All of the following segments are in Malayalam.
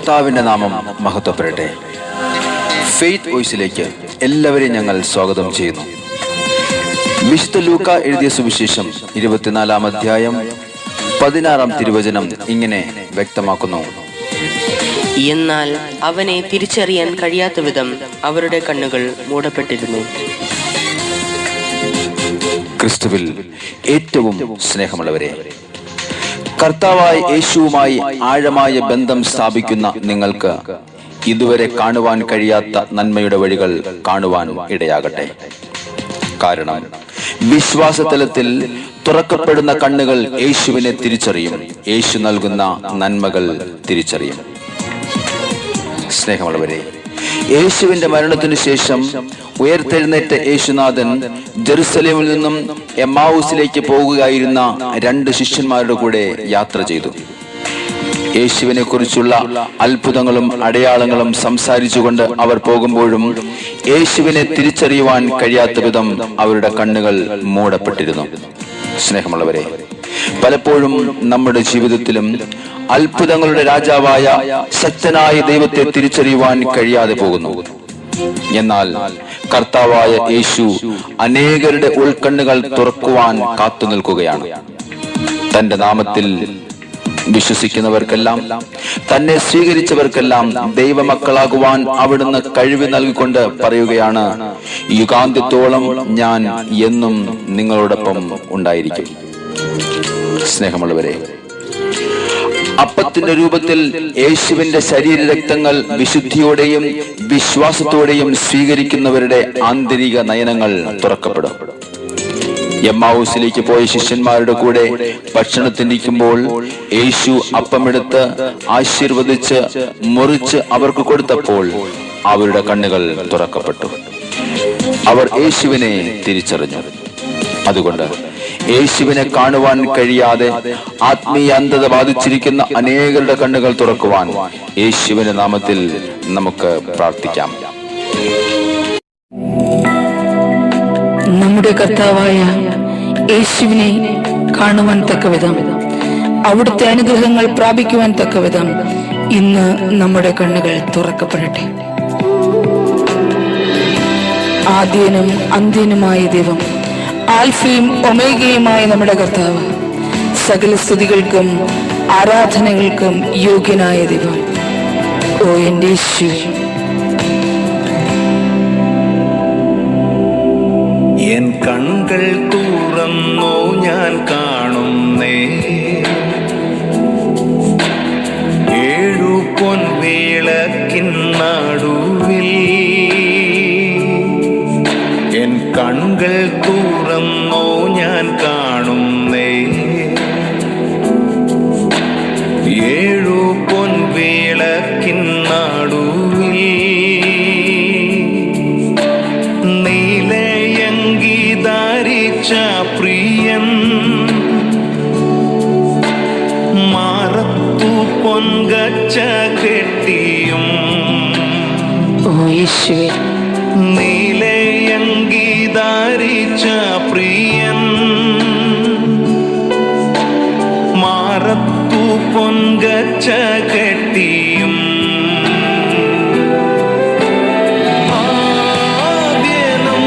കർത്താവിന്റെ നാമം മഹത്വപ്പെടട്ടെ. ഫെയ്ത്ത് വോയിസിലേക്ക് എല്ലാവരെയും ഞങ്ങൾ സ്വാഗതം ചെയ്യുന്നു. വിശുദ്ധ ലൂക്ക എഴുതിയ സുവിശേഷം 24-ാം അധ്യായം 16-ാം തിരുവചനം ഇങ്ങനെ വ്യക്തമാക്കുന്നു: എന്നാൽ അവനെ തിരിച്ചറിയാൻ കഴിയാത്ത വിധം അവരുടെ കണ്ണുകൾ മൂടപ്പെട്ടിരുന്നു. ക്രിസ്തുവിൽ ഏറ്റവും സ്നേഹമുള്ളവരെ, കർത്താവായ യേശുവുമായി ആഴമായ ബന്ധം സ്ഥാപിക്കുന്ന നിങ്ങൾക്ക് ഇതുവരെ കാണുവാൻ കഴിയാത്ത നന്മയുടെ വഴികൾ കാണുവാൻ ഇടയാകട്ടെ. കാരണം വിശ്വാസതലത്തിൽ തുറക്കപ്പെടുന്ന കണ്ണുകൾ യേശുവിനെ തിരിച്ചറിയും, യേശു നൽകുന്ന നന്മകൾ തിരിച്ചറിയും. സ്നേഹമുള്ളവരെ, യേശുവിന്റെ മരണത്തിനു ശേഷം ഉയർത്തെഴുന്നേറ്റ യേശുനാഥൻ ജെറുസലേമിൽ നിന്നും എമ്മാവൂസിലേക്ക് പോകുകയായിരുന്ന 2 ശിഷ്യന്മാരുടെ കൂടെ യാത്ര ചെയ്തു. യേശുവിനെ കുറിച്ചുള്ള അത്ഭുതങ്ങളും അടയാളങ്ങളും സംസാരിച്ചുകൊണ്ട് അവർ പോകുമ്പോഴും യേശുവിനെ തിരിച്ചറിയുവാൻ കഴിയാത്ത വിധം അവരുടെ കണ്ണുകൾ മൂടപ്പെട്ടിരുന്നു. സ്നേഹമുള്ളവരെ, പലപ്പോഴും നമ്മുടെ ജീവിതത്തിലും അത്ഭുതങ്ങളുടെ രാജാവായ ശക്തനായ ദൈവത്തെ തിരിച്ചറിയുവാൻ കഴിയാതെ പോകുന്നു. എന്നാൽ കർത്താവായ യേശു അനേകരുടെ ഉൾക്കണ്ണുകൾ തുറക്കുവാൻ കാത്തു നിൽക്കുകയാണ്. തന്റെ നാമത്തിൽ വിശ്വസിക്കുന്നവർക്കെല്ലാം, തന്നെ സ്വീകരിച്ചവർക്കെല്ലാം ദൈവമക്കളാകുവാൻ അവിടുന്ന് കഴിവ് നൽകിക്കൊണ്ട് പറയുകയാണ്: യുഗാന്ത്യത്തോളം ഞാൻ എന്നും നിങ്ങളോടൊപ്പം ഉണ്ടായിരിക്കും. സ്നേഹമുള്ളവരെ, അപ്പത്തിന്റെ രൂപത്തിൽ യേശുവിന്റെ ശരീരരക്തങ്ങൾ വിശുദ്ധിയോടെയും വിശ്വാസത്തോടെയും സ്വീകരിക്കുന്നവരുടെ ആന്തരിക നയനങ്ങൾ തുറക്കപ്പെടും. എമ്മാവൂസിലേക്ക് പോയ ശിഷ്യന്മാരുടെ കൂടെ ഭക്ഷണത്തിനിരിക്കുമ്പോൾ യേശു അപ്പമെടുത്ത് ആശീർവദിച്ച് മുറിച്ച് അവർക്ക് കൊടുത്തപ്പോൾ അവരുടെ കണ്ണുകൾ തുറക്കപ്പെട്ടു. അവർ യേശുവിനെ തിരിച്ചറിഞ്ഞു. അതുകൊണ്ട് യേശുവിനെ കാണുവാൻ കഴിയാതെ ആത്മീയ അന്ധത ബാധിച്ചിരിക്കുന്ന അനേകരുടെ കണ്ണുകൾ തുറക്കുവാൻ യേശുവിന്റെ നാമത്തിൽ നമുക്ക് പ്രാർത്ഥിക്കാം. നമ്മുടെ കർത്താവായ യേശുവിനെ കാണുവാൻ തക്കവിധം, അവിടുത്തെ അനുഗ്രഹങ്ങൾ പ്രാപിക്കുവാൻ തക്കവിധം ഇന്ന് നമ്മുടെ കണ്ണുകൾ തുറക്കപ്പെടട്ടെ. ആദ്യനും അന്ത്യനുമായ ദൈവം, ആൽഫയും ഒമേഗയുമായ നമ്മുടെ കർത്താവ്, സകല സ്തുതികൾക്കും ആരാധനകൾക്കും യോഗ്യനായ ദൈവം, ഓ എൻ്റെ യേശുവേ, എൻ കൺകൾ തുറന്നു ഞാൻ കാണുന്നേ 7 പൊൻവിളക്കിൻ നടുവിൽ. എൻ കൺകൾ തുറന്നു ഞാൻ കാണുന്നേ 7 പൊൻവിളക്കിൻ നടുവിൽ. നീലയങ്കി ധരിച്ച പ്രിയൻ, മാറത്തു പൊൻകച്ച കെട്ടിയും. ഓ യേശുവേ, നീലയങ്കി ധരിച്ച പ്രിയൻ, മാറത്തു പൊൻകച്ച കെട്ടിയും. ആദ്യനും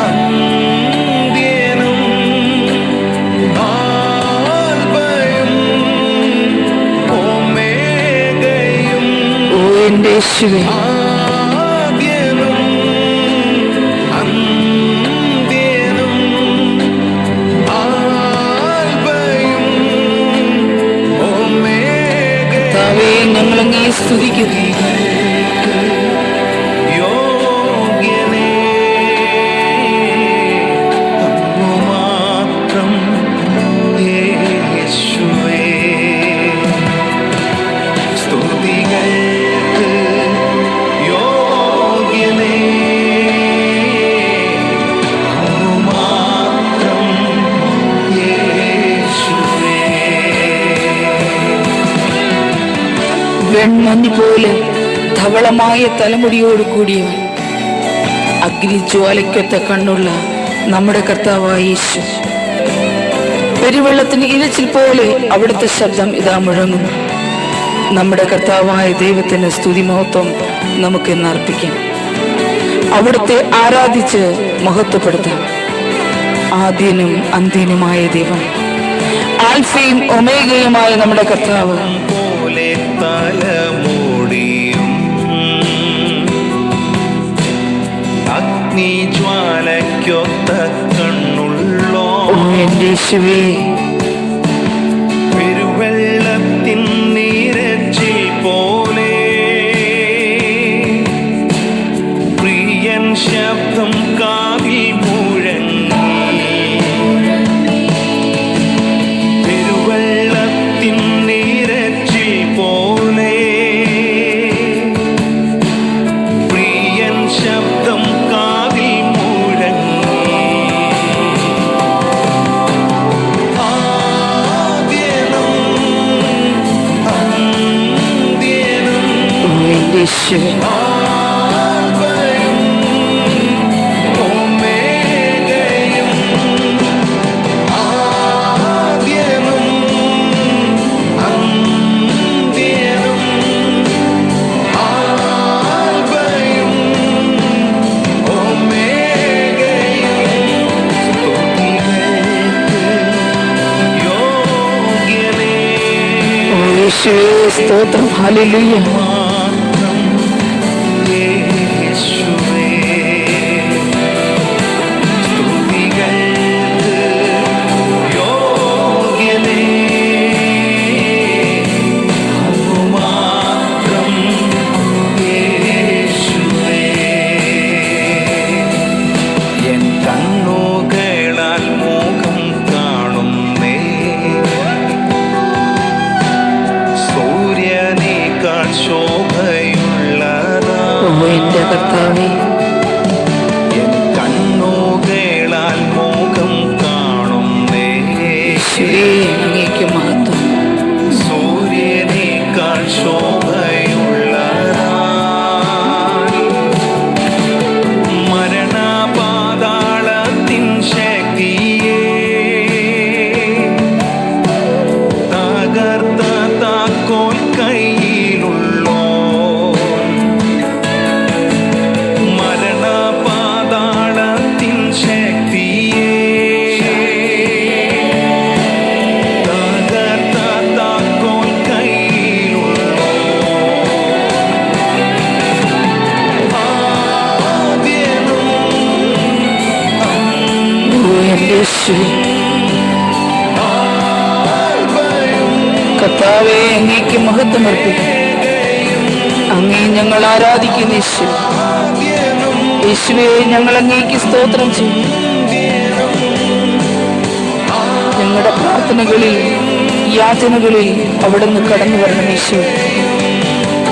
അന്ത്യനും ആൽഫയും ഒമേഗയും. ഓ എൻ്റെ യേശുവേ, ഞങ്ങളങ്ങേ സ്തുതിക്കുന്നു. യോഗ്യനേ അങ്ങു മാത്രം യേശുവേ, സ്തുതികൾക്ക് യോഗ്യനേ അങ്ങു മാത്രം യേശുവേ. വെൺമഞ്ഞ് പോലെ ധവളമായ തലമുടിയോട് കൂടിയവൻ, അഗ്നിജ്വാലയ്ക്കൊത്ത കണ്ണുള്ള നമ്മുടെ കർത്താവായ യേശു, പെരുവെള്ളത്തിന് ഇരച്ചിൽ പോലെ അവിടുത്തെ ശബ്ദം ഇതാ മുഴങ്ങുന്നു. നമ്മുടെ കർത്താവായ ദൈവത്തിന് സ്തുതിമഹത്വം നമുക്ക് ഇന്ന് അർപ്പിക്കാം. അവിടുത്തെ ആരാധിച്ച് മഹത്വപ്പെടുത്താം. ആദ്യനും അന്ത്യനുമായ ദൈവം, ആൽഫയും ഒമേഗയുമായ നമ്മുടെ കർത്താവ്, പോലെ തലമുടിയും അഗ്നിജ്വാലയ്ക്കൊത്ത കണ്ണുള്ളോ എന്റെ യേശുവേ, പെരുവെള്ളത്തിൻ നീരച്ചിൽ പോലെ പ്രിയൻ ശബ്ദം കാതിൽ മുഴങ്ങി. പെരുവെള്ളത്തിൻ നീരച്ചിൽ പോലെ പ്രിയൻ ശബ്ദം കാതിൽ മുഴങ്ങി. ആദ്യനും അന്ത്യനും എന്റെ യേശുവേ, ആൽഫയും ഒമേഗയും, ആദ്യനും അന്ത്യനും, ആൽഫയും ഒമേഗയും, സ്തുതികൾക്ക് യോഗ്യനേ. യേശുവേ സ്തോത്രം. ഹല്ലേലൂയ. മാത്രം യേശുവേ, സ്തുതികൾക്ക് യോഗ്യനേ. അങ്ങു മാത്രം യേശുവേ. എൻ കണ്ണുകളാൽ മുഖം കാണുന്നേ, സൂര്യനേക്കാൾ ശോഭയുള്ളതാ എന്റെ കർത്താവേ, എൻ കണ്ണുകളാൽ മുഖം കാണുന്നേ, യേശുവേ അങ്ങേക്ക് മഹത്വം. സൂര്യനേക്കാൾ ശോഭയുള്ളതാ മരണപാതാളത്തിൻ ശക്തിയെ തകർത്ത താക്കോൽ കയ്യിലുള്ളോ. മരണപാതാളത്തിൻ ശക്തിയെ തകർത്ത താക്കോൽ കയ്യിലുള്ളോ. ആദ്യനും എന്റെ യേശുവേ, ആൽഫയും കർത്താവേ അങ്ങേക്ക് മഹത്വം അർപ്പിക്കും. അങ്ങേ ഞങ്ങൾ ആരാധിക്കുന്ന യേശു. ആദ്യനും യേശുവേ ഞങ്ങൾ അങ്ങേക്ക് സ്തോത്രം ചെയ്യും. ഞങ്ങളുടെ പ്രാർത്ഥനകളിൽ യാചനകളിൽ അവിടുന്ന് കടന്നു വരണം യേശു.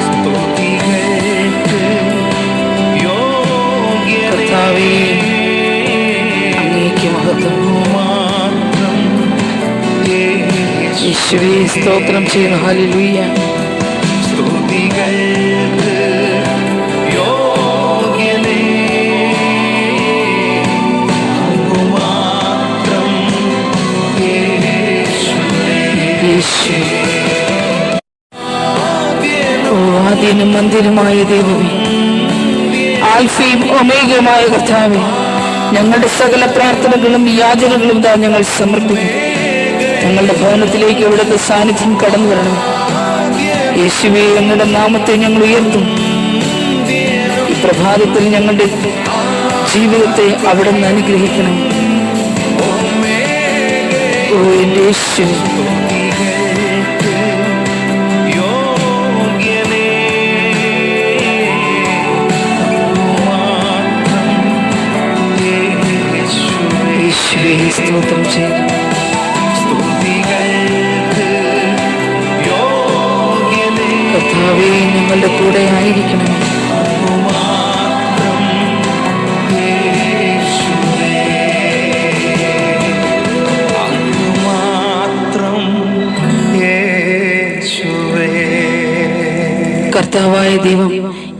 സ്തുതികൾക്ക് യോഗ്യനേ. കർത്താവേ അങ്ങേക്ക് മഹത്വം. മാത്രം യേശു. യേശുവേ സ്തോത്രം ചെയ്യുന്നു. ഹല്ലേലൂയ. സ്തുതികൾക്ക് യോഗ്യനേ. അങ്ങു മാത്രം യേശുവേ. യേശുവേ, ആദ്യനും ഓ ആദ്യനും അന്ത്യനുമായ ദൈവമേ, ആൽഫയും ഒമേഗയുമായ കർത്താവേ, ഞങ്ങളുടെ സകല പ്രാർത്ഥനകളും യാചനകളും ഇതാ ഞങ്ങൾ സമർപ്പിക്കും. ഞങ്ങളുടെ ഭവനത്തിലേക്ക് അവിടുത്തെ സാന്നിധ്യം കടന്നു വരണം യേശുവേ. ഞങ്ങളുടെ നാമത്തെ ഞങ്ങൾ ഉയർത്തും. ഈ പ്രഭാതത്തിൽ ഞങ്ങളുടെ ജീവിതത്തെ അവിടുന്ന് അനുഗ്രഹിക്കണം. ഓ എന്റെ യേശുവേ, സ്തുതികൾക്ക് യോഗ്യനേ. മാത്രം യേശുവേ. യേശുവേ സ്തോത്രം ചെയ്തു. സ്തുതികൾക്ക് യോഗ്യനേ. കർത്താവേ ഞങ്ങളുടെ കൂടെ ആയിരിക്കണം. മാത്രം യേശുവേ. അങ്ങു മാത്രം യേശുവേ. കർത്താവായ ദൈവം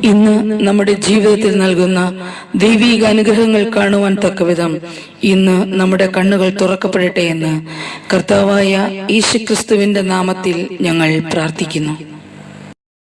ഇന്ന് നമ്മുടെ ജീവിതത്തിൽ നൽകുന്ന ദൈവിക അനുഗ്രഹങ്ങൾ കാണുവാൻ തക്കവിധം ഇന്ന് നമ്മുടെ കണ്ണുകൾ തുറക്കപ്പെടട്ടെ എന്ന് കർത്താവായ യേശുക്രിസ്തുവിന്റെ നാമത്തിൽ ഞങ്ങൾ പ്രാർത്ഥിക്കുന്നു.